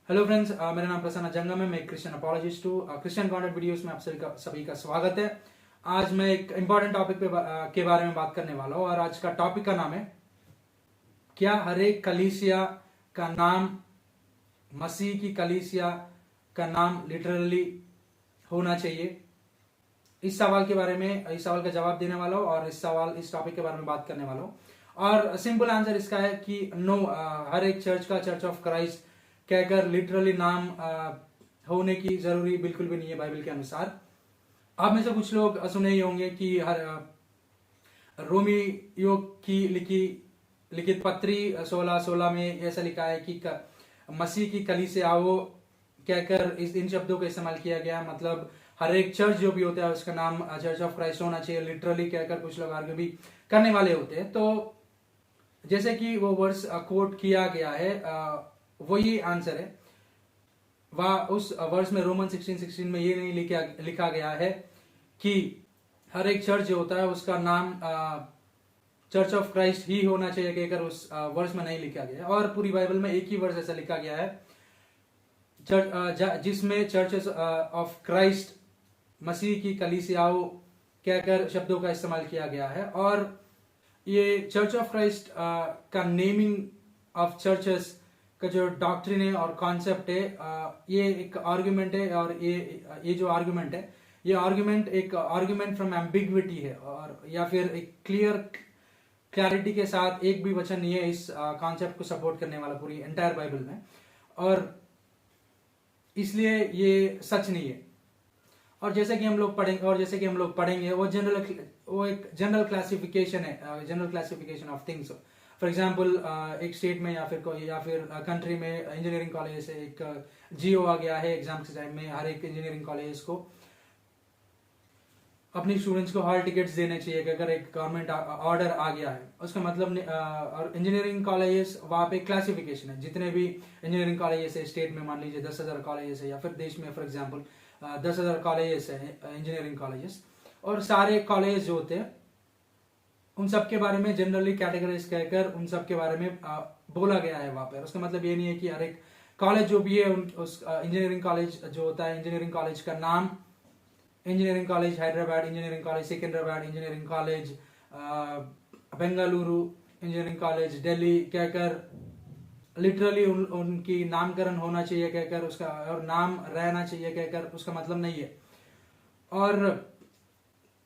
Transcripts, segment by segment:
Hello friends, मेरा नाम प्रसन्न जंगम है। मैं एक क्रिश्चियन अपॉलजिस्ट हूँ। क्रिश्चियन कंटेंट वीडियोस में आप सभी का स्वागत है। आज मैं एक इंपॉर्टेंट टॉपिक के बारे में बात करने वाला हूँ और आज का टॉपिक का नाम है, क्या हर एक कलीसिया का नाम मसीह की कलीसिया का नाम लिटरली होना चाहिए। इस सवाल का जवाब देने वाला हूँ और इस टॉपिक के बारे में बात करने वाला हूँ। और सिंपल आंसर इसका है कि नो, हर एक चर्च का चर्च ऑफ क्राइस्ट कहकर लिटरली नाम होने की जरूरी बिल्कुल भी नहीं है बाइबल के अनुसार। आप में से कुछ लोग सुने ही होंगे कि हर रोमियो की लिखित पत्री 16:16 में ऐसा लिखा है कि मसीह की कलीसियाओं कहकर इन शब्दों का इस्तेमाल किया गया। मतलब हर एक चर्च जो भी होता है उसका नाम चर्च ऑफ क्राइस्ट होना चाहिए लिटरली कहकर कुछ लोग आर्ग्यू भी करने वाले होते हैं। तो जैसे कि वो वर्स कोट किया गया है, वही आंसर है। उस वर्स में रोमन 16:16 में ये नहीं लिखा गया है कि हर एक चर्च जो होता है उसका नाम चर्च ऑफ क्राइस्ट ही होना चाहिए कहकर उस वर्स में नहीं लिखा गया। और पूरी बाइबल में एक ही वर्स ऐसा लिखा गया है जिसमें चर्चेस ऑफ क्राइस्ट मसीह की कलीसियाओं कहकर शब्दों का इस्तेमाल किया गया है। और ये चर्च ऑफ क्राइस्ट का नेमिंग ऑफ चर्चेस का जो डॉक्ट्रिन है और कॉन्सेप्ट है, ये एक आर्गुमेंट है। और ये जो आर्गुमेंट है, ये एक आर्गुमेंट फ्रॉम एम्बिग्विटी है, और या फिर एक क्लैरिटी के साथ एक भी वचन नहीं है इस कॉन्सेप्ट को सपोर्ट करने वाला पूरी एंटायर बाइबल में, और इसलिए ये सच नहीं है। और जैसे कि हम लोग पढ़ेंगे वो एक जनरल क्लासिफिकेशन है, general classification of things. For example, एक स्टेट में या फिर कंट्री में इंजीनियरिंग कॉलेज से एक जियो आ गया है एग्जाम के टाइम में। हर एक इंजीनियरिंग कॉलेज को अपनी स्टूडेंट्स को हॉल टिकट्स देने चाहिए कि अगर एक गवर्नमेंट ऑर्डर आ गया है उसका मतलब और इंजीनियरिंग कॉलेजेस वहाँ पे क्लासिफिकेशन है। जितने भी इंजीनियरिंग कॉलेजेस है स्टेट में, मान लीजिए 10,000 कॉलेजेस है, या फिर देश में फॉर एग्जाम्पल 10,000 कॉलेजेस है इंजीनियरिंग कॉलेजेस, और सारे कॉलेज जो होते हैं उन सब के बारे में जनरली कैटेगराइज कहकर उन सब के बारे में बोला गया है वहां पर। उसका मतलब ये नहीं है कि हर एक कॉलेज जो भी है उस इंजीनियरिंग कॉलेज जो होता है, इंजीनियरिंग कॉलेज का नाम engineering college Hyderabad, engineering college Secunderabad, engineering college Bengaluru, engineering college Delhi कहकर लिटरली उनकी नामकरण होना चाहिए कहकर उसका और नाम रहना चाहिए कहकर उसका मतलब नहीं है। और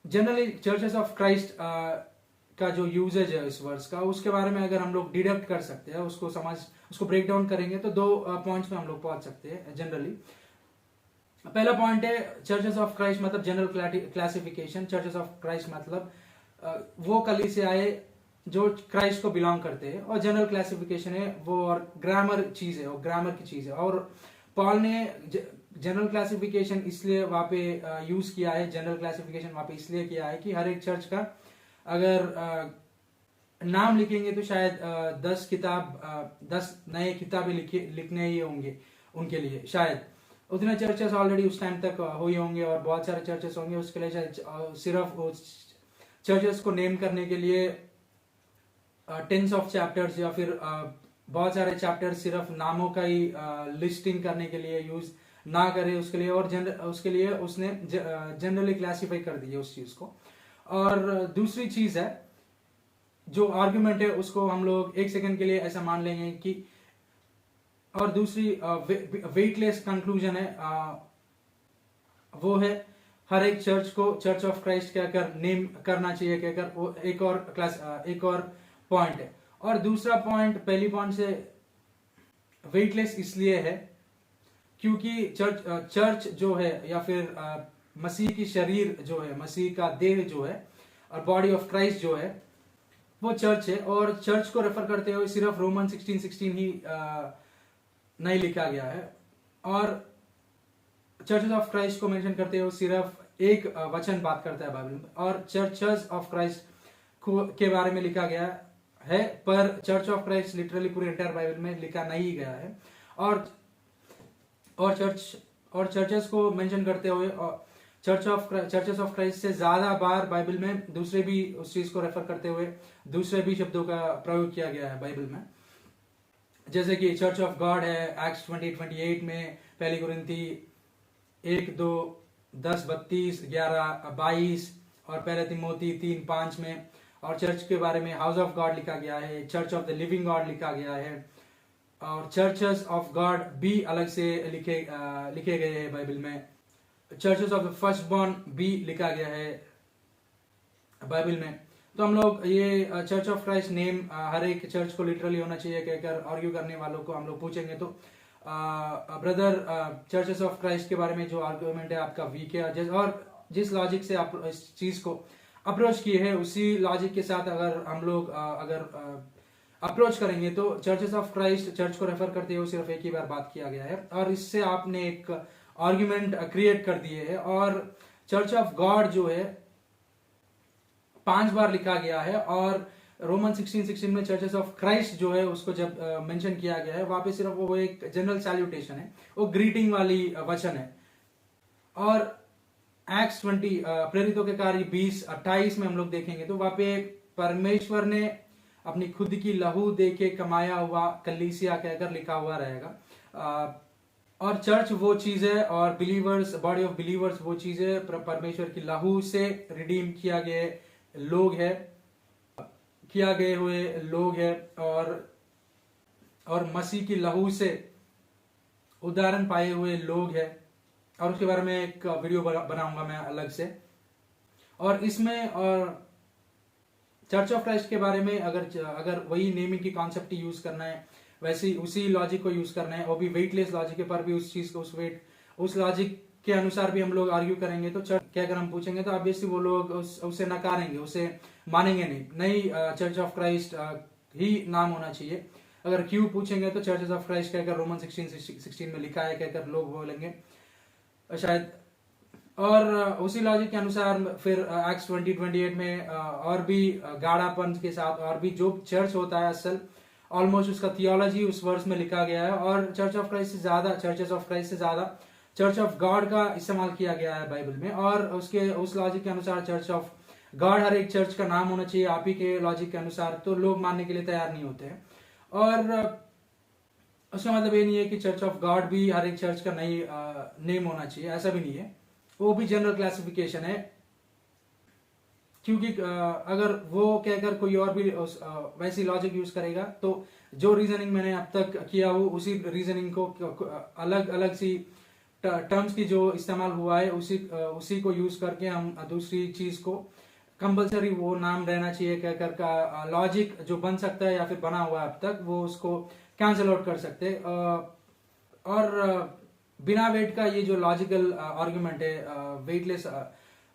जनरली चर्चेस ऑफ क्राइस्ट का जो यूजेज है इस वर्ड्स का, उसके बारे में अगर हम लोग डिडक्ट कर सकते हैं, उसको ब्रेक डाउन करेंगे तो 2 पॉइंट्स में हम लोग पहुंच सकते हैं जनरली। पहला पॉइंट है चर्चेस ऑफ क्राइस्ट मतलब general classification. Churches of Christ मतलब वो कलीसियाएं जो क्राइस्ट को बिलोंग करते हैं, और जनरल क्लासिफिकेशन है वो और ग्रामर की चीज है। और पॉल ने जनरल क्लासिफिकेशन इसलिए वहां पे यूज किया है, जनरल क्लासिफिकेशन वहां पे इसलिए किया है कि हर एक चर्च का अगर नाम लिखेंगे तो शायद 10 नए किताबें लिखने ही होंगे उनके लिए। शायद उतने चर्चेस ऑलरेडी उस टाइम तक हुए होंगे और बहुत सारे चर्चेस होंगे, उसके लिए शायद सिर्फ चर्चेस को नेम करने के लिए टेंस ऑफ चैप्टर्स या फिर बहुत सारे चैप्टर्स सिर्फ नामों का ही लिस्टिंग करने के लिए यूज ना करे उसके लिए उसने जनरली क्लासिफाई कर दिया उस चीज को। और दूसरी चीज है जो आर्गुमेंट है, उसको हम लोग एक सेकंड के लिए ऐसा मान लेंगे कि, और दूसरी वेटलेस कंक्लूजन है, वो है हर एक चर्च को चर्च ऑफ क्राइस्ट कहकर नेम करना चाहिए कहकर वो एक और पॉइंट है। और दूसरा पॉइंट पहली पॉइंट से वेटलेस इसलिए है क्योंकि चर्च जो है या फिर मसीह की शरीर जो है, मसीह का देह जो है और बॉडी ऑफ क्राइस्ट जो है वो चर्च है। और चर्च को रेफर करते हुए सिर्फ रोमन 16:16 ही नहीं लिखा गया है, और चर्चेस ऑफ क्राइस्ट को मेंशन करते हुए सिर्फ एक वचन बात करता है बाइबल में, और चर्चेस ऑफ क्राइस्ट के बारे में लिखा गया है, पर चर्च ऑफ क्राइस्ट लिटरली पूरे एंटायर बाइबल में लिखा नहीं गया है। और चर्चेस को मेंशन करते हुए चर्चेस ऑफ क्राइस्ट से ज्यादा बार बाइबल में दूसरे भी उस चीज को रेफर करते हुए दूसरे भी शब्दों का प्रयोग किया गया है बाइबल में। जैसे कि चर्च ऑफ गॉड है एक्ट्स 20:28 में, पहली कुरिन्ती 1-2-10-32-11-22 और पहले तिमोथी 3:5 में। और चर्च के बारे में हाउस ऑफ गॉड लिखा गया है, church of the living God लिखा गया है, और चर्चेस ऑफ गॉड भी अलग से लिखे गए हैं बाइबल में। Churches of the first born भी लिखा गया है बाइबल में। तो हम लोग ये चर्च ऑफ क्राइस्ट नेम हर एक चर्च को लिटरली होना चाहिए कहकर आर्ग्यू करने वालों को हम लोग पूछेंगे तो ब्रदर चर्चेस ऑफ क्राइस्ट के बारे में जो आर्गुमेंट है आपका वीक है, और जिस लॉजिक से आप इस चीज को अप्रोच किए हैं उसी लॉजिक के साथ अगर हम लोग अप्रोच करेंगे तो चर्चेस ऑफ क्राइस्ट चर्च को रेफर करते हुए सिर्फ एक ही बार बात किया गया है, और इससे आपने एक आर्ग्यूमेंट क्रिएट कर दिए है। और चर्च ऑफ गॉड जो है 5 बार लिखा गया है, और रोमन 16:16 में चर्चेस ऑफ क्राइस्ट जो है उसको जब मेंशन किया गया है वहां पे सिर्फ वो एक जनरल सैल्यूटेशन है, वो ग्रीटिंग वाली वचन है। और एक्ट्स 20 प्रेरितों के कार्य 20:28 में हम लोग देखेंगे तो वहां पे परमेश्वर ने अपनी खुद की लहू दे के कमाया हुआ कलीसिया कहकर लिखा हुआ रहेगा। और चर्च वो चीज है, और बिलीवर्स, बॉडी ऑफ बिलीवर्स वो चीज है, परमेश्वर की लहू से रिडीम किया गए लोग है, किया गए हुए लोग है, और मसीह की लहू से उदाहरण पाए हुए लोग है। और उसके बारे में एक वीडियो बनाऊंगा मैं अलग से। और इसमें और चर्च ऑफ क्राइस्ट के बारे में अगर वही नेमिंग की कॉन्सेप्ट यूज करना है, वैसे उसी लॉजिक को यूज करना है, वो भी वेटलेस लॉजिक पर भी उस चीज को उस लॉजिक के अनुसार भी हम लोग आर्ग्यू करेंगे तो क्या अगर हम पूछेंगे तो ऑब्वियसली वो लोग उसे नकारेंगे, उसे मानेंगे नहीं चर्च ऑफ क्राइस्ट ही नाम होना चाहिए। अगर क्यों पूछेंगे तो चर्चेस ऑफ क्राइस्ट कहकर रोमन 16 में लिखा है कहकर लोग बोलेंगे शायद। और उसी लॉजिक के अनुसार फिर एक्ट्स 20:28 में और भी गाढ़ापन के साथ और भी जो चर्च होता है असल ऑलमोस्ट उसका थियोलॉजी उस वर्स में लिखा गया है, और चर्च ऑफ क्राइस्ट से ज्यादा चर्चेस ऑफ क्राइस्ट से ज्यादा चर्च ऑफ गॉड का इस्तेमाल किया गया है बाइबल में। और उस लॉजिक के अनुसार चर्च ऑफ गॉड हर एक चर्च का नाम होना चाहिए आप ही के लॉजिक के अनुसार, तो लोग मानने के लिए तैयार नहीं होते हैं। और उसका मतलब ये नहीं है कि चर्च ऑफ गॉड भी हर एक चर्च का नई नेम होना चाहिए, ऐसा भी नहीं है, वो भी जनरल क्लासिफिकेशन है। क्योंकि अगर वो कहकर कोई और भी वैसी लॉजिक यूज करेगा तो जो रीजनिंग मैंने अब तक किया वो उसी रीजनिंग को अलग अलग सी टर्म्स की जो इस्तेमाल हुआ है उसी को यूज करके हम दूसरी चीज को कंपलसरी वो नाम रहना चाहिए कहकर का लॉजिक जो बन सकता है या फिर बना हुआ है अब तक वो उसको कैंसिल आउट कर सकते। और बिना वेट का ये जो लॉजिकल आर्ग्यूमेंट है वेटलेस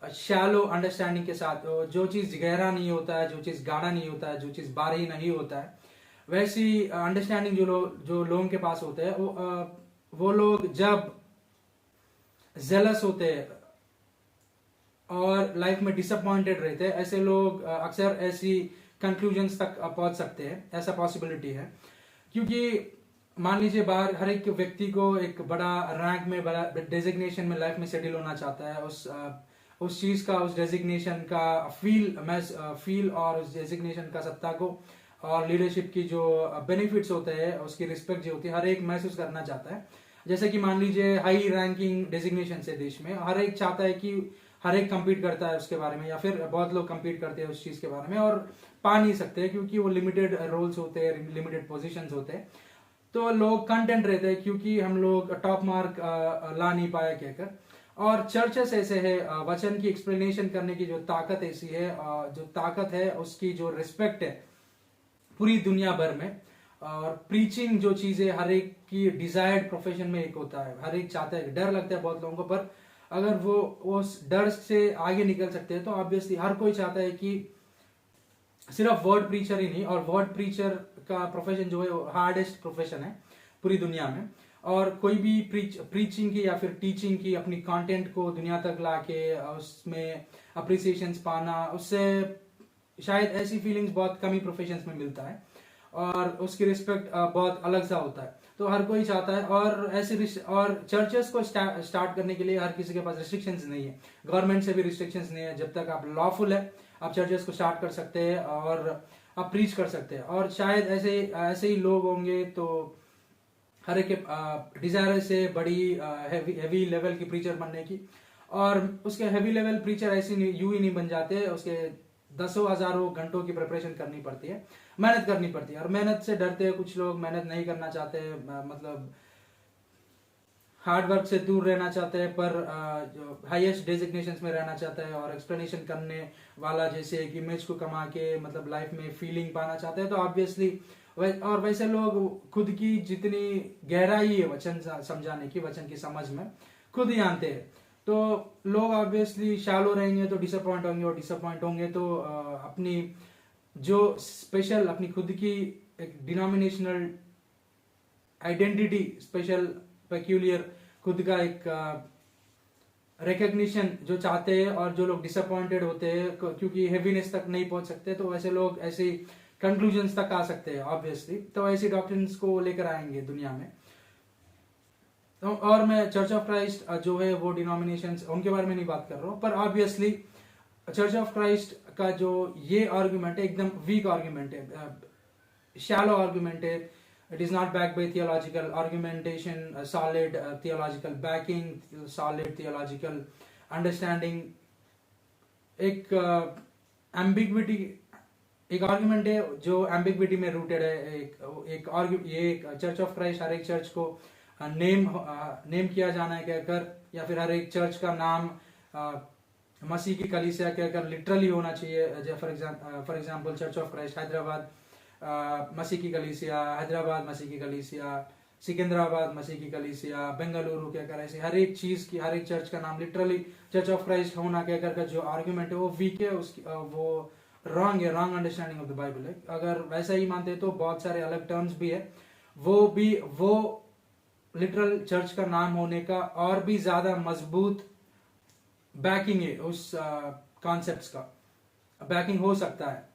शैलो अंडरस्टैंडिंग के साथ, जो चीज गहरा नहीं होता है, जो चीज गाढ़ा नहीं होता है, जो चीज बारीक नहीं होता है, वैसी अंडरस्टैंडिंग जो लोगों के पास होते हैं वो लोग जब जेलस होते हैं और लाइफ में डिसअपॉइंटेड रहते हैं, ऐसे लोग अक्सर ऐसी कंक्लूजन्स तक पहुंच सकते हैं, ऐसा पॉसिबिलिटी है। क्योंकि मान लीजिए बाहर हर एक व्यक्ति को एक बड़ा रैंक में बड़ा डेजिग्नेशन में लाइफ में सेटल होना चाहता है, उस चीज का उस डेजिग्नेशन का फील और उस डेजिग्नेशन का सत्ता को और लीडरशिप की जो बेनिफिट्स होते हैं उसकी रिस्पेक्ट जो होती है हर एक महसूस करना चाहता है। जैसे कि मान लीजिए हाई रैंकिंग डेजिग्नेशन से देश में हर एक चाहता है कि हर एक कम्पीट करता है उसके बारे में, या फिर बहुत लोग कम्पीट करते हैं उस चीज के बारे में और पा नहीं सकते क्योंकि वो लिमिटेड रोल्स होते हैं, लिमिटेड पोजीशंस होते हैं, तो लोग कंटेंट रहते हैं क्योंकि हम लोग टॉप मार्क ला नहीं पाए कहकर। और चर्चेस ऐसे है वचन की एक्सप्लेनेशन करने की जो ताकत ऐसी है, जो ताकत है उसकी जो रिस्पेक्ट है पूरी दुनिया भर में। और प्रीचिंग जो चीज है हर एक की डिजायर्ड प्रोफेशन में एक होता है, हर एक चाहता है, डर लगता है बहुत लोगों को, पर अगर वो उस डर से आगे निकल सकते हैं तो ऑब्वियसली हर कोई चाहता है कि सिर्फ वर्ड प्रीचर ही नहीं, और वर्ड प्रीचर का प्रोफेशन जो है हार्डेस्ट प्रोफेशन है पूरी दुनिया में। और कोई भी प्रीचिंग की या फिर टीचिंग की अपनी कंटेंट को दुनिया तक लाके उसमें अप्रिसिएशंस पाना, उससे शायद ऐसी फीलिंग्स बहुत कम ही प्रोफेशंस में मिलता है और उसकी रिस्पेक्ट बहुत अलग सा होता है, तो हर कोई चाहता है। और ऐसे और चर्चेस को स्टार्ट करने के लिए हर किसी के पास रिस्ट्रिक्शंस नहीं है, गवर्नमेंट से भी रिस्ट्रिक्शंस नहीं है, जब तक आप लॉफुल है आप चर्चेस को स्टार्ट कर सकते हैं। और आप प्रीच कर सकते हैं। और शायद ऐसे ही लोग होंगे तो हर एक डिजायर से बड़ी हैवी लेवल की प्रीचर बनने की, और उसके हैवी लेवल प्रीचर ऐसे यूं ही नहीं बन जाते, उसके दसों हजारों घंटों की प्रिपरेशन करनी पड़ती है, मेहनत करनी पड़ती है। और मेहनत से डरते हैं कुछ लोग, मेहनत नहीं करना चाहते, मतलब हार्ड वर्क से दूर रहना चाहते हैं, पर जो हाईएस्ट डेजिग्नेशंस में रहना चाहता है और एक्सप्लेनेशन करने वाला जैसे एक इमेज को कमा के मतलब लाइफ में फीलिंग पाना चाहते हैं, तो ऑब्वियसली और वैसे लोग खुद की जितनी गहराई है वचन समझाने की, वचन की समझ में, खुद ही जानते हैं। तो लोग ऑब्वियसली शैलो रहेंगे तो डिसअपॉइंट होंगे, और डिसअपॉइंट होंगे तो अपनी जो स्पेशल अपनी खुद की एक डिनोमिनेशनल आइडेंटिटी, स्पेशल पेक्यूलियर खुद का एक रिकग्निशन जो चाहते हैं, और जो लोग डिसअपॉइंटेड होते हैं क्योंकि हेवीनेस तक नहीं पहुंच सकते, तो वैसे लोग ऐसे कंक्लूजन्स तक आ सकते हैं ऑब्वियसली, तो ऐसी डॉक्ट्रिन्स को लेकर आएंगे दुनिया में। तो और मैं चर्च ऑफ क्राइस्ट जो है वो डिनोमिनेशंस उनके बारे में नहीं बात कर रहा हूँ, पर ऑब्वियसली चर्च ऑफ क्राइस्ट का जो ये आर्ग्यूमेंट है एकदम वीक आर्ग्यूमेंट है, शैलो आर्ग्यूमेंट है। It is not backed by theological argumentation, solid theological backing, solid theological understanding. एक ambiguity, एक आर्ग्यूमेंट है जो एम्बिग्विटी में रूटेड है। एक चर्च ऑफ क्राइस्ट हर एक चर्च को नेम किया जाना है कहकर, या फिर हर एक चर्च का नाम मसीह की कलीसिया कहकर लिटरली होना चाहिए। For example church of Christ Hyderabad मसीह की कलीसिया, हैदराबाद मसीह की कलीसिया, सिकंदराबाद मसीह की कलीसिया, बेंगलुरु कहकर, ऐसे हर एक चीज की, हर एक चर्च का नाम लिटरली चर्च ऑफ क्राइस्ट होना कहकर का जो आर्ग्यूमेंट है वो वीक है, उसकी वो रॉन्ग है, wrong understanding of the Bible है। अगर वैसा ही मानते तो बहुत सारे अलग टर्म्स भी है, वो लिटरल चर्च का नाम होने का और भी ज्यादा मजबूत बैकिंग है, उस कॉन्सेप्ट्स का बैकिंग हो सकता है।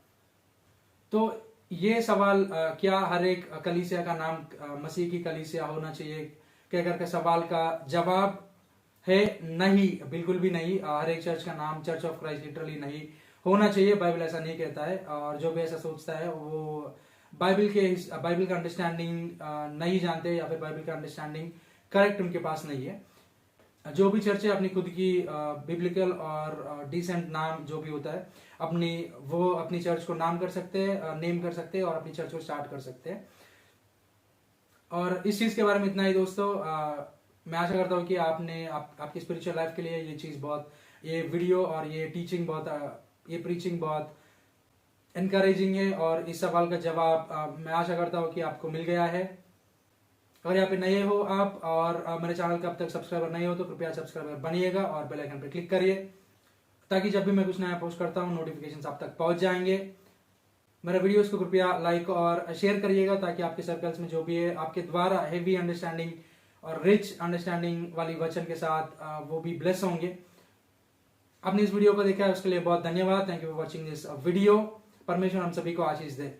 तो ये सवाल क्या हर एक कलीसिया का नाम मसीह की कलीसिया होना चाहिए कहकर के सवाल का जवाब है नहीं, बिल्कुल भी नहीं। हर एक चर्च का नाम चर्च ऑफ क्राइस्ट लिटरली नहीं होना चाहिए, बाइबल ऐसा नहीं कहता है। और जो भी ऐसा सोचता है वो बाइबल का अंडरस्टैंडिंग नहीं जानते, या फिर बाइबल का अंडरस्टैंडिंग करेक्ट उनके पास नहीं है। जो भी चर्च है अपनी खुद की बिब्लिकल और डिसेंट नाम जो भी होता है वो अपनी चर्च को नेम कर सकते हैं और अपनी चर्च को स्टार्ट कर सकते हैं। और इस चीज के बारे में इतना ही दोस्तों। मैं आशा करता हूँ कि आपकी स्पिरिचुअल लाइफ के लिए ये वीडियो और ये टीचिंग ये प्रीचिंग बहुत एनकरेजिंग है, और इस सवाल का जवाब मैं आशा करता हूँ कि आपको मिल गया है। अगर यहाँ पे नए हो आप और मेरे चैनल का अब तक सब्सक्राइबर नहीं हो तो कृपया सब्सक्राइबर बनिएगा और बेल आइकन पे क्लिक करिए, ताकि जब भी मैं कुछ नया पोस्ट करता हूँ नोटिफिकेशंस आप तक पहुंच जाएंगे। मेरे वीडियोस को कृपया लाइक और शेयर करिएगा, ताकि आपके सर्कल्स में जो भी है आपके द्वारा हेवी अंडरस्टैंडिंग और रिच अंडरस्टैंडिंग वाली वचन के साथ वो भी ब्लेस होंगे। आपने इस वीडियो को देखा है उसके लिए बहुत धन्यवाद। Thank you for watching this video. परमेश्वर हम सभी को आशीष दे।